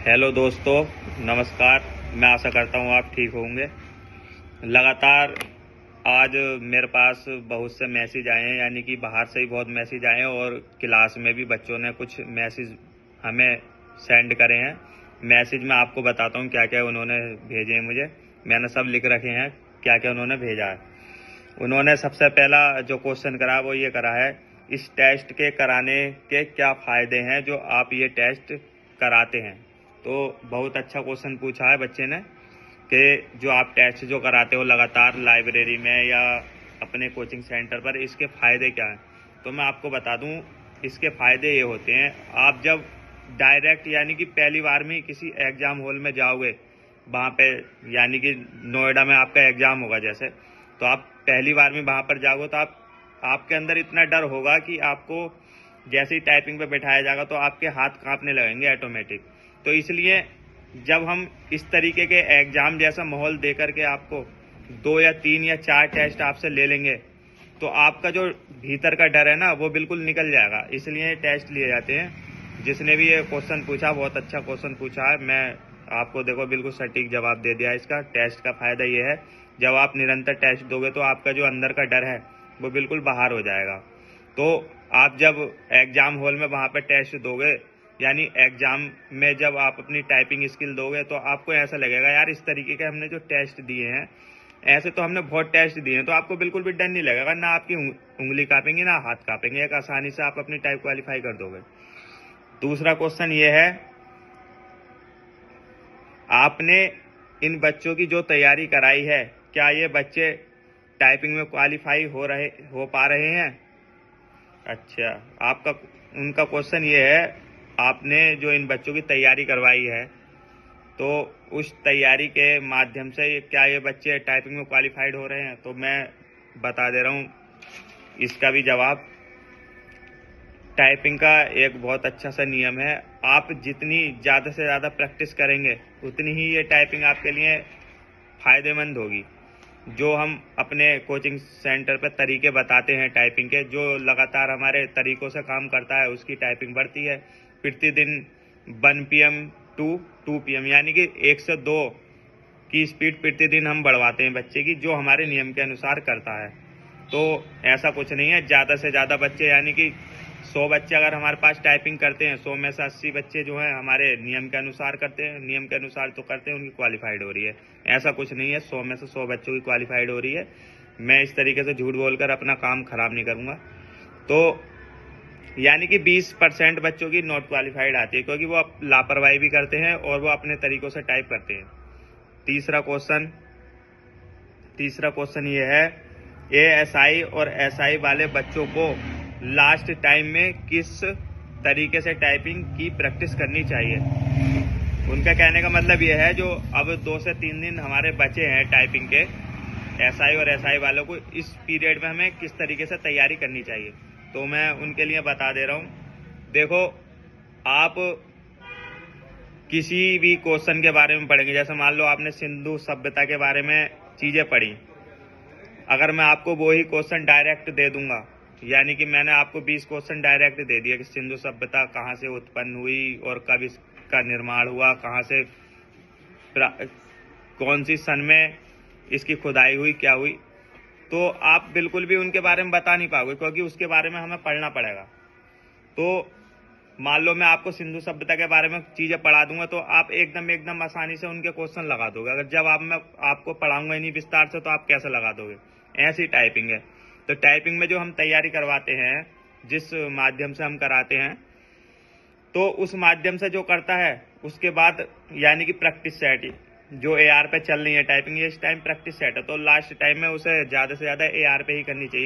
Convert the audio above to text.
Hello दोस्तों, नमस्कार। मैं आशा करता हूँ आप ठीक होंगे। लगातार आज मेरे पास बहुत से मैसेज आए हैं, यानी कि बाहर से ही बहुत मैसेज आए हैं और क्लास में भी बच्चों ने कुछ मैसेज हमें सेंड करे हैं। मैसेज में आपको बताता हूँ क्या क्या उन्होंने भेजे हैं मुझे। मैंने सब लिख रखे हैं क्या क्या उन्होंने भेजा है। उन्होंने सबसे पहला जो क्वेश्चन करा वो ये करा है, इस टेस्ट के कराने के क्या फ़ायदे हैं जो आप ये टेस्ट कराते हैं। तो बहुत अच्छा क्वेश्चन पूछा है बच्चे ने कि जो आप टेस्ट जो कराते हो लगातार लाइब्रेरी में या अपने कोचिंग सेंटर पर, इसके फ़ायदे क्या हैं। तो मैं आपको बता दूं, इसके फ़ायदे ये होते हैं, आप जब डायरेक्ट यानी कि पहली बार में किसी एग्ज़ाम हॉल में जाओगे, वहाँ पे यानी कि नोएडा में आपका एग्ज़ाम होगा जैसे, तो आप पहली बार में वहाँ पर जाओगे तो आपके अंदर इतना डर होगा कि आपको जैसे ही टाइपिंग पे बैठाया जाएगा तो आपके हाथ कांपने लगेंगे ऑटोमेटिक। तो इसलिए जब हम इस तरीके के एग्जाम जैसा माहौल दे करके आपको 2 या 3 या 4 टेस्ट आपसे ले लेंगे तो आपका जो भीतर का डर है ना वो बिल्कुल निकल जाएगा। इसलिए टेस्ट लिए जाते हैं। जिसने भी ये क्वेश्चन पूछा बहुत अच्छा क्वेश्चन पूछा है। मैं आपको देखो बिल्कुल सटीक जवाब दे दिया। इसका टेस्ट का फायदा ये है, जब आप निरंतर टेस्ट दोगे तो आपका जो अंदर का डर है वो बिल्कुल बाहर हो जाएगा। तो आप जब एग्जाम हॉल में वहाँ पर टेस्ट दोगे, यानी एग्जाम में जब आप अपनी टाइपिंग स्किल दोगे तो आपको ऐसा लगेगा यार इस तरीके के हमने जो टेस्ट दिए हैं, ऐसे तो हमने बहुत टेस्ट दिए हैं, तो आपको बिल्कुल भी डर नहीं लगेगा। ना आपकी उंगली कांपेंगी ना हाथ कांपेंगे, एक आसानी से आप अपनी टाइप क्वालिफाई कर दोगे। दूसरा क्वेश्चन ये है, आपने इन बच्चों की जो तैयारी कराई है क्या ये बच्चे टाइपिंग में क्वालिफाई हो पा रहे हैं। अच्छा, आपका उनका क्वेश्चन ये है, आपने जो इन बच्चों की तैयारी करवाई है तो उस तैयारी के माध्यम से क्या ये बच्चे टाइपिंग में क्वालिफाइड हो रहे हैं। तो मैं बता दे रहा हूँ इसका भी जवाब। टाइपिंग का एक बहुत अच्छा सा नियम है, आप जितनी ज़्यादा से ज़्यादा प्रैक्टिस करेंगे उतनी ही ये टाइपिंग आपके लिए फ़ायदेमंद होगी। जो हम अपने कोचिंग सेंटर पर तरीके बताते हैं टाइपिंग के, जो लगातार हमारे तरीकों से काम करता है उसकी टाइपिंग बढ़ती है प्रतिदिन 1 PM टू 2 PM, यानी कि 1 से 2 की स्पीड प्रतिदिन हम बढ़वाते हैं बच्चे की, जो हमारे नियम के अनुसार करता है। तो ऐसा कुछ नहीं है, ज़्यादा से ज़्यादा बच्चे यानी कि 100 बच्चे अगर हमारे पास टाइपिंग करते हैं, 100 में से 80 बच्चे जो हैं हमारे नियम के अनुसार करते हैं, नियम के अनुसार तो करते हैं, उनकी क्वालिफाइड हो रही है। ऐसा कुछ नहीं है 100 में से 100 बच्चों की क्वालिफाइड हो रही है। मैं इस तरीके से झूठ बोलकर अपना काम खराब नहीं करूँगा। तो यानी कि 20% बच्चों की नॉट क्वालिफाइड आती है, क्योंकि वो लापरवाही भी करते हैं और वो अपने तरीकों से टाइप करते हैं। तीसरा क्वेश्चन ये है, ASI और SI वाले बच्चों को लास्ट टाइम में किस तरीके से टाइपिंग की प्रैक्टिस करनी चाहिए। उनका कहने का मतलब ये है, जो अब 2 से 3 दिन हमारे बचे हैं टाइपिंग के, SI और SI वालों को इस पीरियड में हमें किस तरीके से तैयारी करनी चाहिए। तो मैं उनके लिए बता दे रहा हूँ। देखो, आप किसी भी क्वेश्चन के बारे में पढ़ेंगे, जैसे मान लो आपने सिंधु सभ्यता के बारे में चीज़ें पढ़ी, अगर मैं आपको वो ही क्वेश्चन डायरेक्ट दे दूंगा, यानी कि मैंने आपको 20 क्वेश्चन डायरेक्ट दे दिया कि सिंधु सभ्यता कहाँ से उत्पन्न हुई और कब इसका निर्माण हुआ, कहाँ से कौन सी सन में इसकी खुदाई हुई, क्या हुई, तो आप बिल्कुल भी उनके बारे में बता नहीं पाओगे, क्योंकि उसके बारे में हमें पढ़ना पड़ेगा। तो मान लो मैं आपको सिंधु सभ्यता के बारे में चीजें पढ़ा दूंगा तो आप एकदम आसानी से उनके क्वेश्चन लगा दोगे। अगर जब मैं आपको पढ़ाऊंगा ही नहीं विस्तार से तो आप कैसे लगा दोगे। ऐसी टाइपिंग है। तो टाइपिंग में जो हम तैयारी करवाते हैं, जिस माध्यम से हम कराते हैं, तो उस माध्यम से जो करता है उसके बाद यानी कि प्रैक्टिस सेट जो AR पे चल रही है टाइपिंग, ये इस टाइम प्रैक्टिस सेट है, तो लास्ट टाइम में उसे ज्यादा से ज्यादा AR पे ही करनी चाहिए।